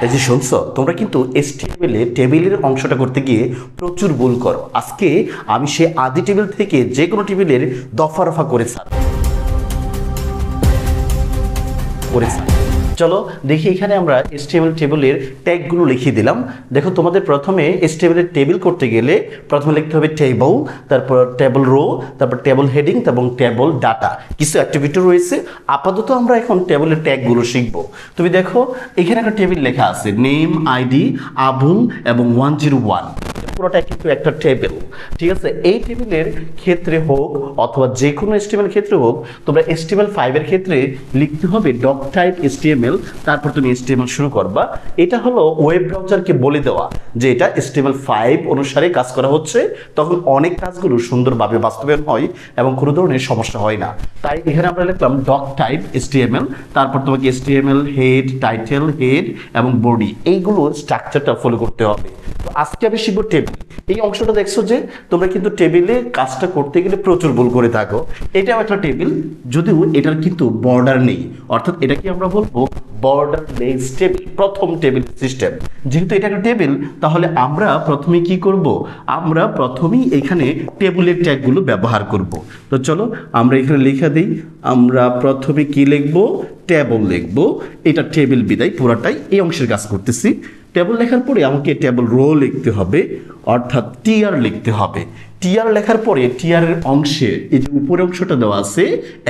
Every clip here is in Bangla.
এই যে শুনছো, তোমরা কিন্তু HTML এ টেবিলের অংশটা করতে গিয়ে প্রচুর ভুল করো। আজকে আমি সে আদি টেবিল থেকে যে কোনো টেবিলের দফা রফা করে চলো দেখি, এখানে আমরা HTML টেবিলের ট্যাগগুলো লিখিয়ে দিলাম। দেখো, তোমাদের প্রথমে HTML এর টেবিল করতে গেলে প্রথমে লিখতে হবে টেবল, তারপর টেবল রো, তারপর টেবল হেডিং এবং টেবল ডাটা। কিছু অ্যাক্টিভিটি রয়েছে। আপাতত আমরা এখন টেবিলের ট্যাগগুলো শিখবো। তুমি দেখো, এখানে একটা টেবিল লেখা আছে, নেম, আইডি, আবুল এবং 101। পুরোটা কিন্তু একটা টেবিল, ঠিক আছে। এই টেবিলের ক্ষেত্রে হোক অথবা যে কোনো HTML ক্ষেত্রে হোক, তোমরা HTML5 এর ক্ষেত্রে লিখতে হবে ডক টাইপ HTML, তারপর তুমি HTML শুরু করবা। এটা হলো ওয়েব ব্রাউজারকে বলে দেওয়া যে এটা HTML5 অনুসারে কাজ করা হচ্ছে, তখন অনেক কাজগুলো সুন্দরভাবে বাস্তবায়ন হয় এবং কোনো ধরনের সমস্যা হয় না। তাই এখানে আমরা লিখলাম ডক টাইপ HTML, তারপর তোমাকে HTML হেড, টাইটেল, হেড এবং বডি, এইগুলোর স্ট্রাকচারটা ফলো করতে হবে। তো আজকে আমি শিখবো টেবিল। এই অংশটা দেখছো যে তোমরা কিন্তু টেবিলে কাজটা করতে গেলে প্রচুর ভুল করে থাকো। এটাও একটা টেবিল, যদিও এটার কিন্তু বর্ডার নেই, অর্থাৎ এটা কি আমরা বলবো বর্ডারলেস টেবিল, প্রথম টেবিল সিস্টেম। যেহেতু এটা একটা টেবিল, তাহলে আমরা প্রথমে কি করব, আমরা প্রথমেই এখানে টেবিলের ট্যাগগুলো ব্যবহার করব। তো চলো আমরা এখানে লেখা দিই। আমরা প্রথমে কি লিখবো, টেবল লিখবো। এটা টেবিল বিদায় পুরাটাই এই অংশের কাজ করতেছি। টেবল লেখার পরে আমাকে টেবল রো লিখতে হবে, অর্থাৎ টিআর লিখতে হবে। টিআর লেখার পরে টিআরের অংশে এই যে উপরের অংশটা দেওয়া আছে,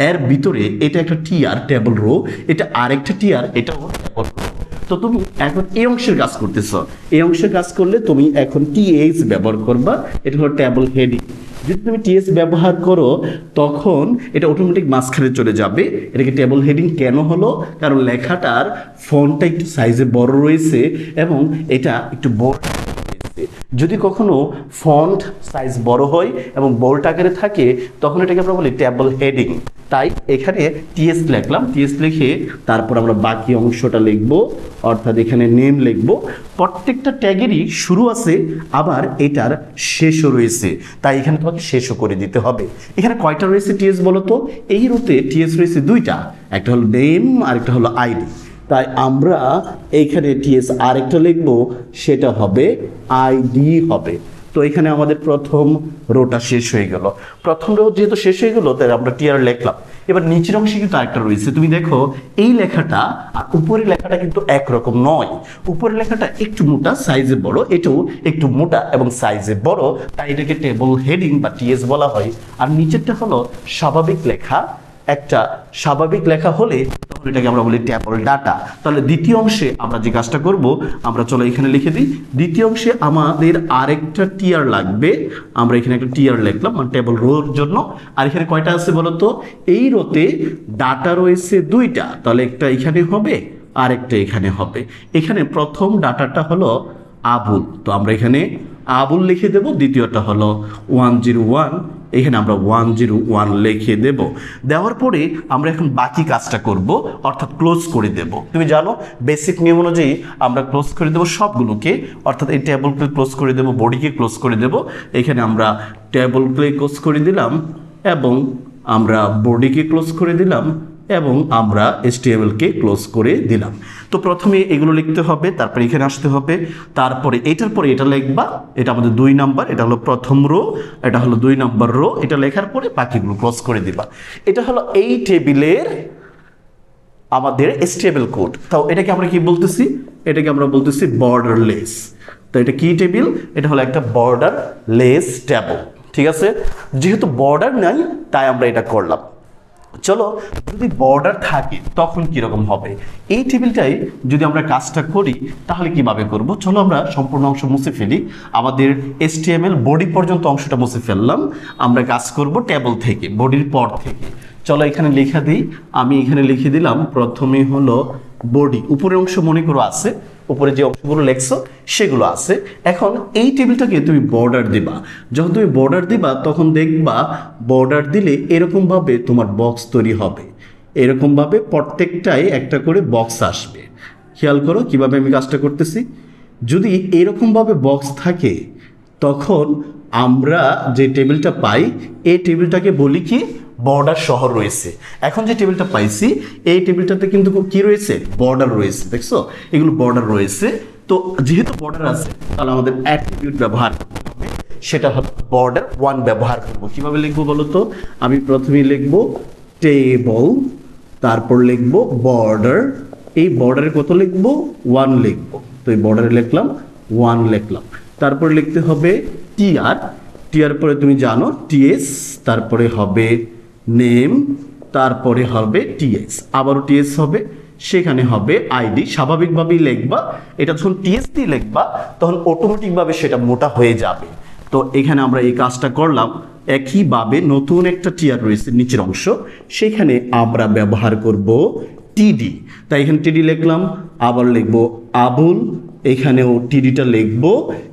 এর ভিতরে এটা একটা টিআর টেবল রো, এটা আরেকটা টিআর, এটাও টেবল রো। তো তুমি এখন এই অংশের কাজ করতেছ। এই অংশের কাজ করলে তুমি এখন টিএইচ ব্যবহার করবা, এটা হলো টেবল হেডিং। যদি তুমি টিএস ব্যবহার করো তখন এটা অটোমেটিক মাঝখানে চলে যাবে। এটাকে টেবল হেডিং কেন হলো, কারণ লেখাটার ফন্টটা একটু সাইজে বড় রয়েছে এবং এটা একটু বড়। যদি কখনো ফন্ট সাইজ বড় হয় এবং বোল্ড আকারে থাকে, তখন এটাকে আমরা বলি টেবল হেডিং। তাই এখানে টিএস লিখলাম, টিএস লিখে তারপর আমরা বাকি অংশটা লিখব, অর্থাৎ এখানে নেম লিখব। প্রত্যেকটা ট্যাগেরই শুরু আছে, আবার এটার শেষও রয়েছে, তাই এখানে তোমাকে শেষও করে দিতে হবে। এখানে কয়টা রয়েছে টিএস বলো তো? এই রুতে টিএস রয়েছে দুইটা, একটা হলো নেম আর একটা হলো আইডি। তাই আমরা এইখানে টিএস আরেকটা লিখব, সেটা হবে আইডি হবে। তো এখানে আমাদের প্রথম রোটা শেষ হয়ে গেল। প্রথম রো যেহেতু শেষ হয়ে গেল, তাই আমরা টিআর লিখলাম। এবার নিচের অংশে কিন্তু আরেকটা রয়েছে। তুমি দেখো, এই লেখাটা আর উপরের লেখাটা কিন্তু একরকম নয়। উপরের লেখাটা একটু মোটা, সাইজে বড়, এটাও একটু মোটা এবং সাইজে বড়, তাই এটাকে টেবল হেডিং বা টিএস বলা হয়। আর নিচেরটা হলো স্বাভাবিক লেখা, একটা স্বাভাবিক লেখা হলে তখন এটাকে আমরা বলি টেবল ডাটা। তাহলে দ্বিতীয় অংশে আমরা যে কাজটা করব, আমরা চলো এখানে লিখে দিই। দ্বিতীয় অংশে আমাদের আরেকটা টিআর লাগবে। আমরা এখানে একটা টিআর লিখলাম মানে টেবল রোর জন্য। আর এখানে কয়টা আছে বলো তো? এই রোতে ডাটা রয়েছে দুইটা, তাহলে একটা এখানে হবে আর একটা এখানে হবে। এখানে প্রথম ডাটাটা হলো আবুল, তো আমরা এখানে আবুল লিখে দেব। দ্বিতীয়টা হলো 101, এখানে আমরা 101 লিখে দেব। দেওয়ার পরে আমরা এখন বাকি কাজটা করব, অর্থাৎ ক্লোজ করে দেব। তুমি জানো বেসিক নিয়ম অনুযায়ী আমরা ক্লোজ করে দেব সবগুলোকে, অর্থাৎ এই টেবলকে ক্লোজ করে দেব, বডিকে ক্লোজ করে দেব। এখানে আমরা টেবলকে ক্লোজ করে দিলাম এবং আমরা বডিকে ক্লোজ করে দিলাম এবং আমরা HTML-কে ক্লোজ করে দিলাম। তো প্রথমে এগুলো লিখতে হবে, তারপরে এখানে আসতে হবে, তারপরে এটার পরে এটা লিখবা। এটা আমাদের 2 নাম্বার, এটা হলো প্রথম রো, এটা হলো 2 নাম্বার রো। এটা লেখার পরে বাকিগুলো ক্লোজ করে দিবা। এটা হলো এই টেবিলের আমাদের HTML কোড। তাও এটাকে আমরা কি বলতেছি? এটাকে আমরা বলতেছি বর্ডারলেস। তো এটা কি টেবিল? এটা হলো একটা বর্ডারলেস টেবিল, ঠিক আছে। যেহেতু বর্ডার নাই, তাই আমরা এটা করলাম। চলো, যদি বর্ডার থাকে তখন কিরকম হবে? এই টেবিলটাই যদি আমরা কাজটা করি তাহলে কিভাবে করব? চলো আমরা সম্পূর্ণ অংশ মুছে ফেলি। আমাদের HTML বডি পর্যন্ত অংশটা মুছে ফেললাম। আমরা কাজ করব টেবল থেকে, বডির পর থেকে। চলো এখানে লেখা দিই। আমি এখানে লিখে দিলাম, প্রথমে হলো বডি। উপরের অংশ মনে করো আছে, উপরে যে অংশগুলো লেখছো সেগুলো আছে। এখন এই টেবিলটাকে তুমি বর্ডার দিবা। যখন তুমি বর্ডার দিবা তখন দেখবা বর্ডার দিলে এরকমভাবে তোমার বক্স তৈরি হবে। এরকমভাবে প্রত্যেকটাই একটা করে বক্স আসবে। খেয়াল করো কিভাবে আমি কাজটা করতেছি। যদি এরকমভাবে বক্স থাকে তখন আমরা যে টেবিলটা পাই, এই টেবিলটাকে বলি কি বর্ডার সহ রয়েছে। এখন যে টেবিলটা পাইছি এই টেবিলটাতে কিন্তু কি রয়েছে, বর্ডার রয়েছে, দেখছো এগুলো বর্ডার রয়েছে। তো যেহেতু বর্ডার আছে তাহলে আমাদের অ্যাট্রিবিউট ব্যবহার করতে হবে, সেটা হলো বর্ডার 1 ব্যবহার করব। কিভাবে লিখবো বলো তো, আমি প্রথমেই লিখবো টেবল, তারপর লিখবো বর্ডার, এই বর্ডারে কত লিখবো 1 লিখবো, তো এই বর্ডারে লিখলাম 1 লিখলাম। তারপরে লিখতে হবে টিআর, টিআর পরে তুমি জানো টিএস, তারপরে হবে নেম, তারপরে হবে টিএস, আবারও টিএস হবে, সেখানে হবে আইডি। স্বাভাবিকভাবেই লিখবা, এটা যখন টিএস দিয়ে লিখবা তখন অটোমেটিকভাবে সেটা মোটা হয়ে যাবে। তো এখানে আমরা এই কাজটা করলাম। একইভাবে নতুন একটা টিআর রয়েছে নিচের অংশ, সেখানে আমরা ব্যবহার করব টিডি, তাই এখানে টিডি লিখলাম, আবার লিখবো আবুল, এখানেও টিডিটা লিখবো,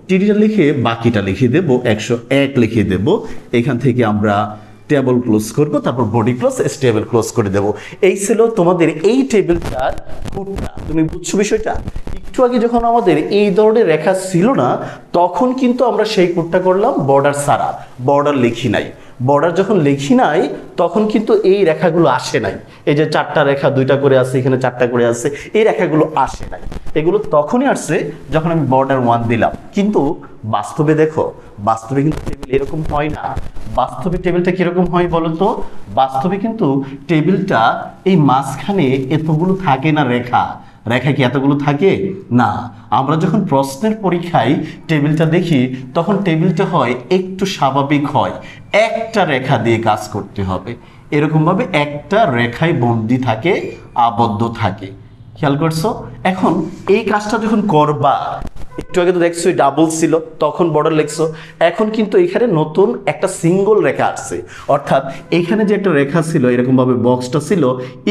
টিডিটা লিখে বাকিটা লিখে দেব 101 লিখে দেব। এখান থেকে আমরা টেবল ক্লোজ করব, তারপর বডি ক্লোজ, টেবিল ক্লোজ করে দেব। এই ছিল তোমাদের এই টেবিলটার কোডটা। তুমি বুঝছো বিষয়টা? একটু আগে যখন আমাদের এই ধরনের রেখা ছিল না তখন কিন্তু আমরা সেই কোডটা করলাম বর্ডার ছাড়া, বর্ডার লিখি নাই। বর্ডার যখন লিখি নাই তখন কিন্তু এই রেখাগুলো আসে নাই। এই যে 4টা রেখা 2টা করে আছে, এখানে 4টা করে আছে, এই রেখাগুলো আসে নাই। এগুলো তখনই আসছে যখন আমি বর্ডার 1 দিলাম। কিন্তু বাস্তবে দেখো, বাস্তবে কিন্তু টেবিল এরকম হয় না। বাস্তবে টেবিলটা কিরকম হয় বলো তো? বাস্তবে কিন্তু টেবিলটা এই মাঝখানে এতগুলো থাকে না রেখা। রেখা কি এতগুলো থাকে না? আমরা যখন প্রশ্নের পরীক্ষায় টেবিলটা দেখি তখন টেবিলটা হয় একটু স্বাভাবিক হয়, একটা রেখা দিয়ে কাজ করতে হবে, এরকমভাবে একটা রেখায় বন্দি থাকে, আবদ্ধ থাকে। খেয়াল করছো? এখন এই কাজটা যখন করবা, একটু আগে তো দেখছো ডাবল ছিল তখন বর্ডার লিখছো, এখন কিন্তু এখানে নতুন একটা সিঙ্গল রেখা আসছে, অর্থাৎ এখানে যে একটা রেখা ছিল এরকম ভাবে বক্সটা ছিল,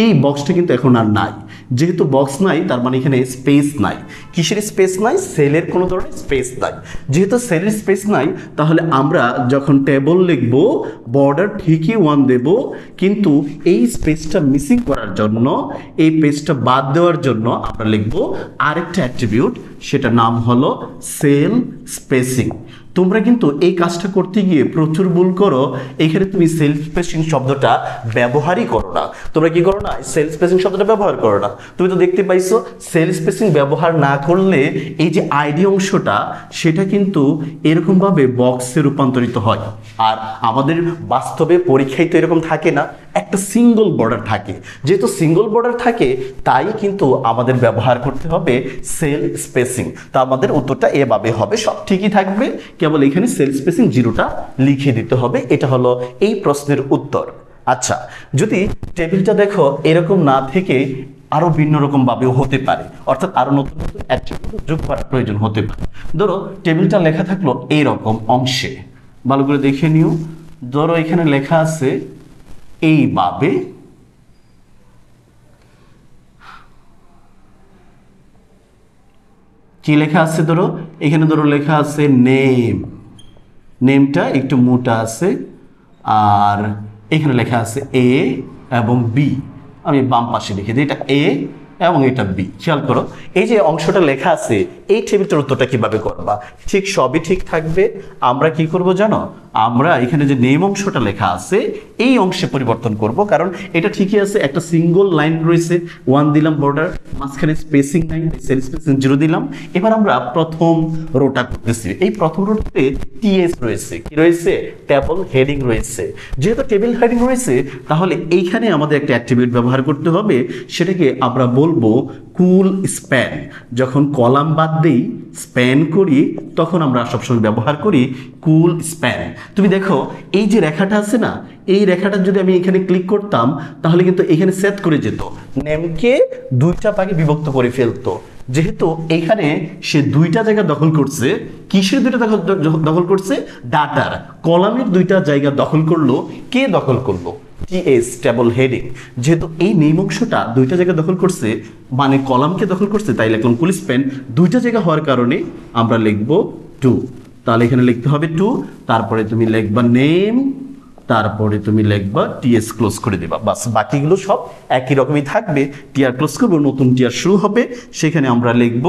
এই বক্সটা কিন্তু এখন আর নাই। যেহেতু বক্স নাই তার মানে এখানে স্পেস নাই। কিসের স্পেস নাই? সেলের কোনো ধরনের স্পেস নাই। যেহেতু সেলের স্পেস নাই তাহলে আমরা যখন টেবল লিখবো বর্ডার ঠিকই 1 দেব, কিন্তু এই স্পেসটা মিসিং করার জন্য, এই পেজটা বাদ দেওয়ার জন্য আমরা লিখবো আরেকটা অ্যাট্রিবিউট, সেটা নাম হলো সেল স্পেসিং। তোমরা কিন্তু এই কাজটা করতে গিয়ে প্রচুর ভুল করো। এখানে তুমি সেল স্পেসিং শব্দটা ব্যবহারই করো না। তোমরা কি করো না? সেল স্পেসিং শব্দটা ব্যবহার করো না। তুমি তো দেখতে পাইছো সেল স্পেসিং ব্যবহার না করলে এই যে আইডি অংশটা সেটা কিন্তু এরকম ভাবে বক্সে রূপান্তরিত হয়। আর আমাদের বাস্তবে পরীক্ষায় তো এরকম থাকে না, একটা সিঙ্গল বর্ডার থাকে। যেহেতু সিঙ্গল বর্ডার থাকে তাই কিন্তু আমাদের ব্যবহার করতে হবে সেল স্পেসিং। তা আমাদের উত্তরটা এভাবে হবে, সব ঠিকই থাকবে, কেবল এখানে সেল স্পেসিং 0টা লিখে দিতে হবে। এটা হলো এই প্রশ্নের উত্তর। আচ্ছা, যদি টেবিলটা দেখো এরকম না থেকে আরো ভিন্ন রকম ভাবেও হতে পারে, অর্থাৎ আরো নতুন নতুন অ্যাট্রিবিউট যোগ করার প্রয়োজন হতে পারে। ধরো টেবিলটা লেখা থাকলো এইরকম অংশে, ভালো করে দেখে নিও। ধরো এখানে লেখা আছে এইভাবে, কি লেখা আছে? ধরো এখানে ধরো লেখা আছে নেম, নেমটা একটু মোটা আছে, আর এখানে লেখা আছে এ এবং বি। আমি বাম পাশে লিখে দিই, এটা এ এবং এটা বি। খেয়াল করো এই যে অংশটা লেখা আছে, এই টেবিলটার উত্তরটা কিভাবে করবা? ঠিক সবই ঠিক থাকবে। আমরা কি করব জানো? আমরা এখানে যে নেম অংশটা লেখা আছে এই অংশে পরিবর্তন করব, কারণ এটা ঠিকই আছে, একটা সিঙ্গল লাইন রয়েছে, 1 দিলাম বর্ডার, মাঝখানে স্পেসিং নাই, সেল স্পেসিং 0 দিলাম। এবার আমরা প্রথম রোটা করতেছি। এই প্রথম রোটাতে টিএস রয়েছে, কি রয়েছে? টেবল হেডিং রয়েছে। যেহেতু টেবিল হেডিং রয়েছে তাহলে এইখানে আমাদের একটা অ্যাট্রিবিউট ব্যবহার করতে হবে, সেটাকে আমরা বলবো কুল স্প্যান। যখন কলাম বাদ দেই, স্প্যান করি, তখন আমরা সবসময় ব্যবহার করি কুল স্প্যান। তুমি দেখো এই যে রেখাটা আছে না, এই রেখাটা যদি আমি এখানে ক্লিক করতাম তাহলে কিন্তু এখানে সেট করে যেত, নেমকে 2টা ভাগে বিভক্ত করে ফেলতো। যেহেতু এখানে সে 2টা জায়গা দখল করছে, কিসের 2টা দখল করছে? ডাটার, কলামের 2টা জায়গা দখল করলো। কে দখল করলো? টিএস, টেবল হেডিং। যেহেতু এই নেম অংশটা 2টা জায়গা দখল করছে, মানে কলামকে দখল করছে, তাই লিখলাম কুল স্প্যান। 2টা জায়গা হওয়ার কারণে আমরা লিখবো 2। তাহলে এখানে লিখতে হবে 2, তারপরে তুমি লিখবা নেম, তারপরে তুমি লিখবা টিএস ক্লোজ করে দিবা, বাস বাকিগুলো সব একই রকমই থাকবে। টিআর ক্লোজ করবো, নতুন টিআর শুরু হবে, সেখানে আমরা লিখব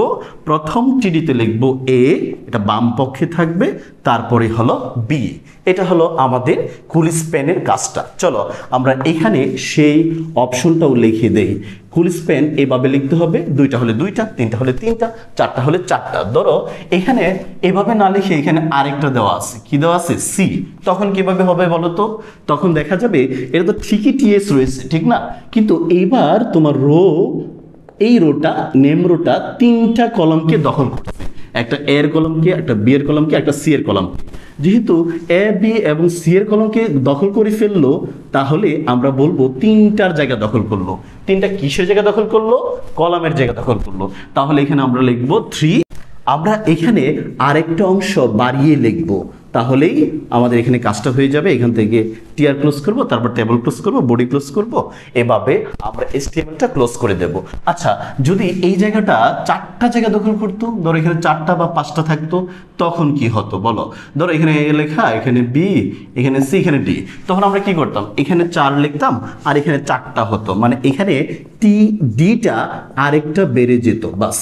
প্রথম টিডিতে লিখব এ, এটা বাম পক্ষে থাকবে, তারপরে হলো বি। এটা হলো আমাদের কুল স্প্যানের কাজটা। চলো আমরা এখানে সেই অপশনটাও লিখে দেই। কুল স্প্যান এভাবে লিখতে হবে, দুইটা হলে দুইটা, তিনটা হলে তিনটা, চারটা হলে চারটা। ধরো এখানে এভাবে না লিখে এখানে আরেকটা দেওয়া আছে, কি দেওয়া আছে সি, তখন কিভাবে হবে বলো তো? তখন দেখা যাবে এটা তো ঠিকই টিএস রয়েছে, ঠিক না? কিন্তু এইবার তোমার রো, এই রোটা, নেম রোটা তিনটা কলমকে দখল করছে, একটা এ এর কলমকে, একটা বি এর কলমকে, একটা সি এর কলমকে। যেহেতু এ, বি এবং সি এর কলমকে দখল করে ফেললো, তাহলে আমরা বলবো তিনটার জায়গা দখল করলো। তিনটা কিসের জায়গা দখল করলো? কলামের জায়গা দখল করলো। তাহলে এখানে আমরা লিখবো 3। আমরা এখানে আরেকটা অংশ বাড়িয়ে লিখবো, তাহলেই আমাদের এখানে কাজটা হয়ে যাবে। এখান থেকে টিআর ক্লোজ করব, তারপর টেবল ক্লোজ করব, বডি ক্লোজ করব, এভাবে আমরা এসটিএমএলটা ক্লোজ করে দেব। আচ্ছা, যদি এই জায়গাটা চারটা জায়গা দখল করতো, ধরো এখানে চারটা বা পাঁচটা থাকতো, তখন কি হতো বলো? ধরো এখানে এ লেখা, এখানে বি, এখানে সি, এখানে ডি, তখন আমরা কি করতাম? এখানে 4 লিখতাম আর এখানে 4টা হতো, মানে এখানে টি ডিটা আরেকটা বেড়ে যেত, বাস।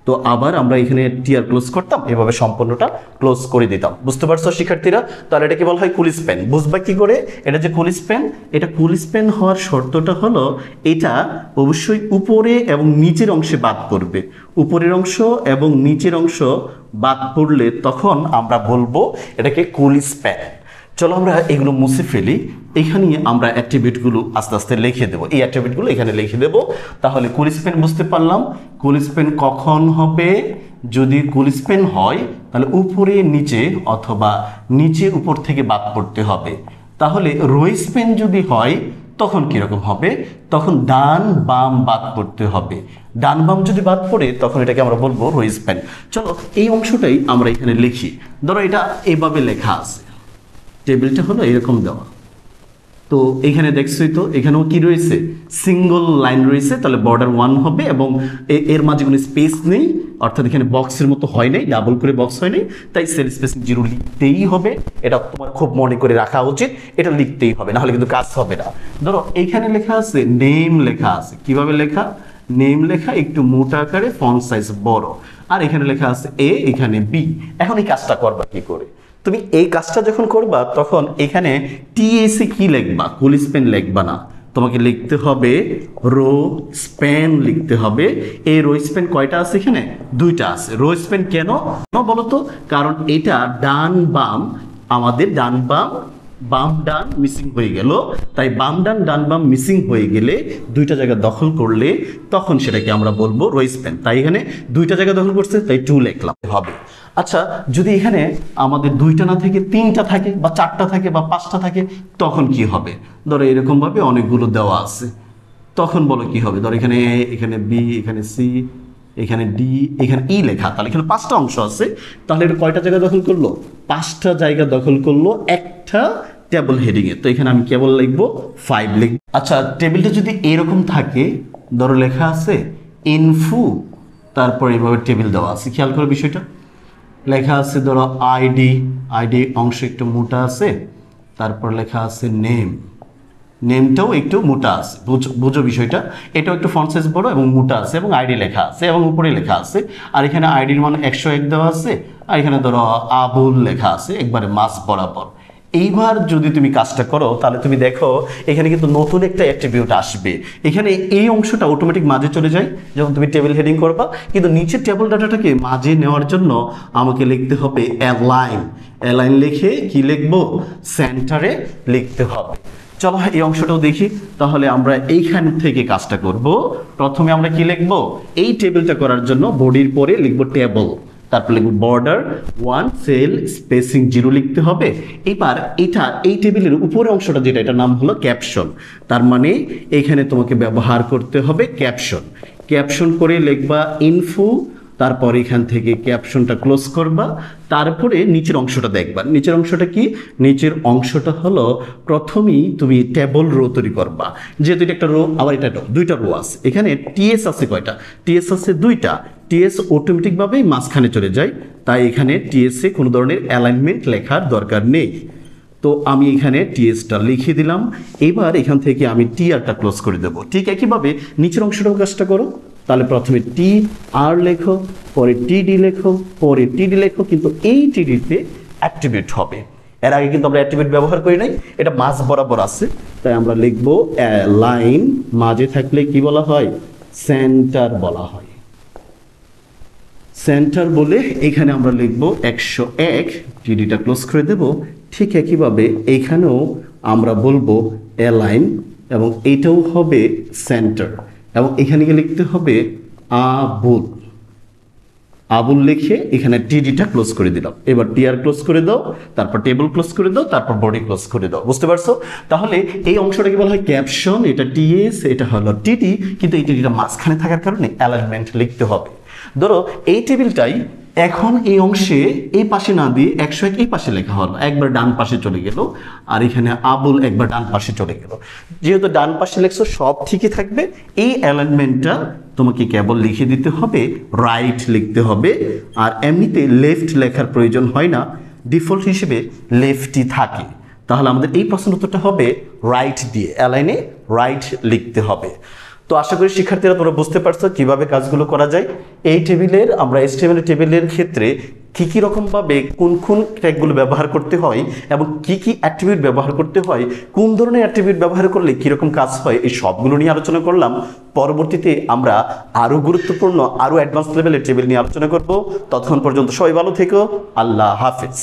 তো আবার আমরা এখানে টিআর ক্লোজ করতাম, এভাবে সম্পূর্ণটা ক্লোজ করে দিতাম। বুঝতে পারছো শিক্ষার্থীরা? তাহলে এটাকে বলা হয় কুল স্প্যান। বুঝবা কি করে এটা যে কুল স্প্যান? এটা কুল স্প্যান হওয়ার শর্তটা হলো এটা অবশ্যই উপরে এবং নিচের অংশে বাদ পড়বে। উপরের অংশ এবং নিচের অংশ বাদ পড়লে তখন আমরা বলবো এটাকে কুল স্প্যান। চলো আমরা এগুলো মুছে ফেলি। এখানে আমরা অ্যাট্রিবিউটগুলো আস্তে আস্তে লিখে দেবো, এই অ্যাট্রিবিউটগুলো এখানে লিখে দেবো। তাহলে কুল স্প্যান বুঝতে পারলাম। কুল স্প্যান কখন হবে? যদি কুল স্প্যান হয় তাহলে উপরে নিচে অথবা নিচে উপর থেকে বাদ পড়তে হবে। তাহলে রো স্প্যান যদি হয় তখন কীরকম হবে? তখন ডান বাম বাদ পড়তে হবে। ডান বাম যদি বাদ পড়ে তখন এটাকে আমরা বলবো রো স্প্যান। চলো এই অংশটাই আমরা এখানে লিখি। ধরো এটা এভাবে লেখা আছে, টেবিলটা হলো এরকম দেওয়া। তো এখানে দেখছোই তো, এখানেও কি রয়েছে? সিঙ্গল লাইন রয়েছে, তাহলে বর্ডার 1 হবে এবং এর মাঝে কোনো স্পেস নেই, অর্থাৎ এখানে বক্সের মতো হয় নাই, ডাবল করে বক্স হয় নাই, তাই সেল স্পেসিং 0 লিখতেই হবে। এটা তোমার খুব মনে করে রাখা উচিত, এটা লিখতেই হবে, নাহলে কিন্তু কাজ হবে না। ধরো এইখানে লেখা আছে নেম লেখা আছে, কিভাবে লেখা? নেম লেখা একটু মোটা আকারে, ফন্ট সাইজ বড়, আর এখানে লেখা আছে এ, এখানে বি। এখন এই কাজটা করবা কি করে? তুমি এই কাজটা যখন করবা তখন এখানে টিএসি কি লিখবা? কুল স্প্যান লিখবা না, তোমাকে লিখতে হবে রো স্প্যান লিখতে হবে। এই রো স্প্যান কয়টা আছে? এখানে 2টা আছে। রো স্প্যান কেন বলো তো? কারণ এটা ডান বাম, আমাদের ডান বাম বাম ডান মিসিং হয়ে গেল, তাই বাম ডান ডান বাম মিসিং হয়ে গেলে 2টা জায়গা দখল করলে তখন সেটাকে আমরা বলবো রো স্প্যান। তাই এখানে 2টা জায়গা দখল করছে, তাই 2 লিখলাম হবে। আচ্ছা, যদি এখানে আমাদের 2টা না থেকে 3টা থাকে বা 4টা থাকে বা 5টা থাকে তখন কি হবে? ধরো এরকমভাবে অনেকগুলো দেওয়া আছে, তখন বলো কি হবে? ধরো এখানে এ, এখানে বি, এখানে সি, এখানে ডি, এখানে ই লেখা, তাহলে এখানে 5টা অংশ আছে। তাহলে এটা কয়টা জায়গা দখল করলো? 5টা জায়গা দখল করলো একটা টেবল হেডিংয়ে। তো এখানে আমি কেবল লিখবো 5 লিখবো। আচ্ছা, টেবিলটা যদি এরকম থাকে, ধরো লেখা আছে ইনফো, তারপর এইভাবে টেবিল দেওয়া আছে, খেয়াল করো বিষয়টা। লেখা আছে ধরো আইডি, আইডি অংশ একটু মোটা আছে, তারপর লেখা আছে নেম, নেমটাও একটু মোটা আছে, বুঝো বিষয়টা। এটাও একটু ফন্ট সাইজ বড় এবং মোটা আছে এবং আইডি লেখা আছে এবং উপরে লেখা আছে। আর এখানে আইডির মান 101 দেওয়া আছে, আর এখানে ধরো আবুল লেখা আছে একবারে মাস বরাবর। এইবার যদি তুমি কাজটা করো তাহলে তুমি দেখো এখানে কিন্তু নতুন একটা অ্যাট্রিবিউট আসবে। এখানে এই অংশটা অটোমেটিক মাঝে চলে যায় যখন তুমি টেবিল হেডিং করবা, কিন্তু নিচের টেবিল ডাটাটাকে মাঝে নেওয়ার জন্য আমাকে লিখতে হবে অ্যালাইন। অ্যালাইন লিখে কি লিখবো? সেন্টারে লিখতে হবে। চলো এই অংশটাও দেখি। তাহলে আমরা এইখান থেকে কাজটা করব। প্রথমে আমরা কি লিখব? এই টেবিলটা করার জন্য বডির পরে লিখব টেবল, তারপর লিখব বর্ডার 1 সেল স্পেসিং 0 লিখতে হবে। এবার এটা এই টেবিলের উপরের অংশটা যেটা, এটার নাম হলো ক্যাপশন। তার মানে এখানে তোমাকে ব্যবহার করতে হবে ক্যাপশন। ক্যাপশন করে লিখবা ইনফো, তারপর এখান থেকে ক্যাপশনটা ক্লোজ করবা, তারপরে নিচের অংশটা দেখবা। নিচের অংশটা কি? নিচের অংশটা হলো প্রথমেই তুমি টেবল রো তৈরি করবা। যেহেতু এটা একটা রো, আবার এটা 2টা রো আছে। এখানে টিএস আছে কয়টা? টিএস আছে 2টা। টিএস অটোমেটিকভাবেই মাঝখানে চলে যায়, তাই এখানে টিএসে কোনো ধরনের অ্যালাইনমেন্ট লেখার দরকার নেই। তো তো আমি এখানে টিএসটা লিখে দিলাম। এবার এখান থেকে আমি টিআরটা ক্লোজ করে দেবো। ঠিক একইভাবে নিচের অংশটাও কাজটা করো। তাহলে প্রথমে টি আর লেখো, পরে টিডি লেখো, পরে টিডি লেখো, কিন্তু এই টিডিতে অ্যাট্রিবিউট হবে। এর আগে কিন্তু আমরা অ্যাট্রিবিউট ব্যবহার করি নাই, এটা মাঝ বরাবর আছে, তাই আমরা লিখবো লাইন মাঝে থাকলে কি বলা হয়, সেন্টার বলা হয়। সেন্টার বলে এখানে আমরা লিখবো 101, টিডিটা ক্লোজ করে দেব। ঠিক একইভাবে এইখানেও আমরা বলবো অ্যালাইন, এবং এইটাও হবে সেন্টার, এবং এখানে গিয়ে লিখতে হবে আবুল। আবুল লিখে এখানে টিডিটা ক্লোজ করে দিলাম। এবার টিআর ক্লোজ করে দাও, তারপর টেবিল ক্লোজ করে দাও, তারপর বডি ক্লোজ করে দাও। বুঝতে পারছো? তাহলে এই অংশটাকে বলা হয় ক্যাপশন, এটা টিএস, এটা হলো টিডি, কিন্তু এই টিডিটা মাঝখানে থাকার কারণে অ্যালাইনমেন্ট লিখতে হবে। ধরো এই টেবিলটাই এখন এই অংশে এই পাশে না দিয়ে 101 এই পাশে লেখা হলো, একবার ডান পাশে চলে গেল, আর এখানে আবুল একবার ডান পাশে চলে গেল। যেহেতু ডান পাশে লেখছো সব ঠিকই থাকবে, এই অ্যালাইনমেন্টটা তোমাকে কেবল লিখে দিতে হবে, রাইট লিখতে হবে। আর এমনিতে লেফট লেখার প্রয়োজন হয় না, ডিফল্ট হিসেবে লেফটই থাকে। তাহলে আমাদের এই প্রশ্ন উত্তরটা হবে রাইট দিয়ে, অ্যালাইনে রাইট লিখতে হবে। তো আশা করি শিক্ষার্থীরা তোমরা বুঝতে পারছো কিভাবে কাজগুলো করা যায়। এই টেবিলের আমরা HTML টেবিলের ক্ষেত্রে কী রকমভাবে কোন কোন ট্যাগগুলো ব্যবহার করতে হয় এবং কি অ্যাট্রিবিউট ব্যবহার করতে হয়, কোন ধরনের অ্যাট্রিবিউট ব্যবহার করলে কীরকম কাজ হয়, এই সবগুলো নিয়ে আলোচনা করলাম। পরবর্তীতে আমরা আরও গুরুত্বপূর্ণ আরও অ্যাডভান্স লেভেলের টেবিল নিয়ে আলোচনা করব। ততক্ষণ পর্যন্ত সবাই ভালো থেকো। আল্লাহ হাফেজ।